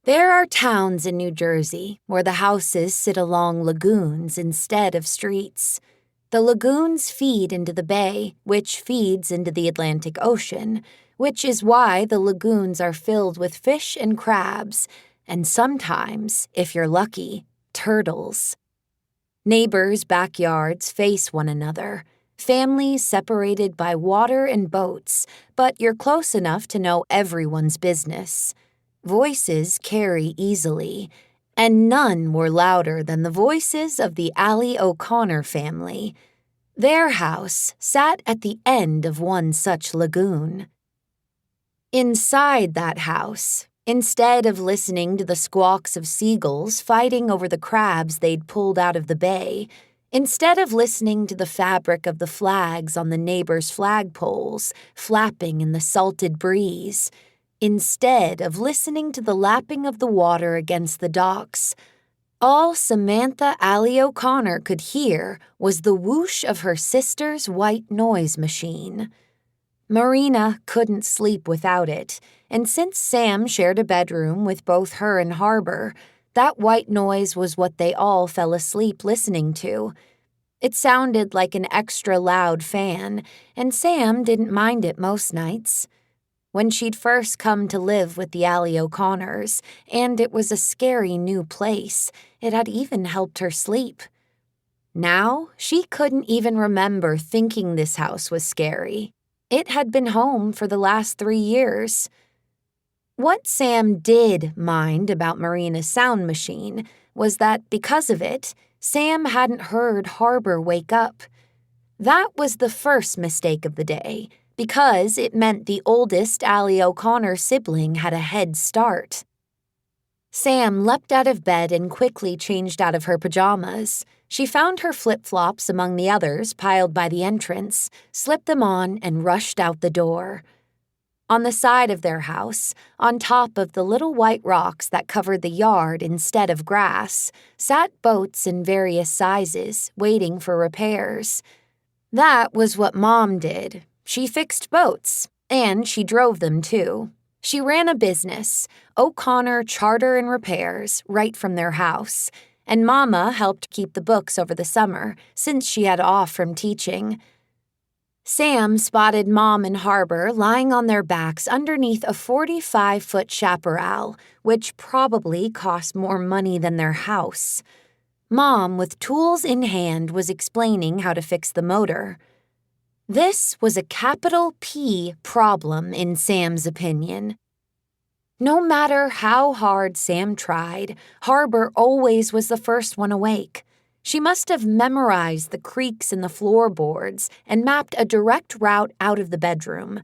There are towns in New Jersey where the houses sit along lagoons instead of streets. The lagoons feed into the bay, which feeds into the Atlantic Ocean, which is why the lagoons are filled with fish and crabs, and sometimes, if you're lucky, turtles. Neighbors' backyards face one another, families separated by water and boats, but you're close enough to know everyone's business. Voices carry easily, and none were louder than the voices of the Ali-O'Connor family. Their house sat at the end of one such lagoon. Inside that house, instead of listening to the squawks of seagulls fighting over the crabs they'd pulled out of the bay, instead of listening to the fabric of the flags on the neighbors' flagpoles flapping in the salted breeze, instead of listening to the lapping of the water against the docks, all Samantha Ali-O'Connor could hear was the whoosh of her sister's white noise machine. Marina couldn't sleep without it, and since Sam shared a bedroom with both her and Harbor, that white noise was what they all fell asleep listening to. It sounded like an extra loud fan, and Sam didn't mind it most nights. When she'd first come to live with the Ali-O'Connors, and it was a scary new place, it had even helped her sleep. Now, she couldn't even remember thinking this house was scary. It had been home for the last 3 years. What Sam did mind about Marina's sound machine was that because of it, Sam hadn't heard Harbor wake up. That was the first mistake of the day, because it meant the oldest Ali-O'Connor sibling had a head start. Sam leapt out of bed and quickly changed out of her pajamas. She found her flip-flops among the others piled by the entrance, slipped them on, and rushed out the door. On the side of their house, on top of the little white rocks that covered the yard instead of grass, sat boats in various sizes, waiting for repairs. That was what Mom did. She fixed boats, and she drove them too. She ran a business, O'Connor Charter and Repairs, right from their house, and Mama helped keep the books over the summer, since she had off from teaching. Sam spotted Mom and Harbor lying on their backs underneath a 45-foot chaparral, which probably cost more money than their house. Mom, with tools in hand, was explaining how to fix the motor. This was a capital P problem in Sam's opinion. No matter how hard Sam tried, Harbor always was the first one awake. She must have memorized the creaks in the floorboards and mapped a direct route out of the bedroom.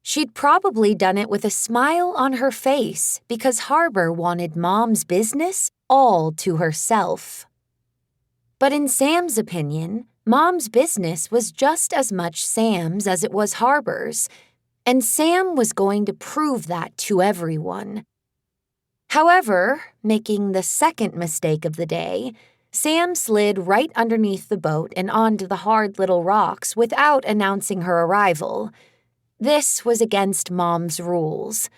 She'd probably done it with a smile on her face because Harbor wanted Mom's business all to herself. But in Sam's opinion, Mom's business was just as much Sam's as it was Harbor's, and Sam was going to prove that to everyone. However, making the second mistake of the day, Sam slid right underneath the boat and onto the hard little rocks without announcing her arrival. This was against Mom's rules.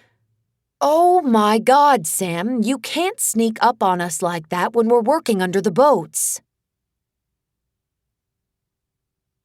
"Oh my God, Sam, you can't sneak up on us like that when we're working under the boats,"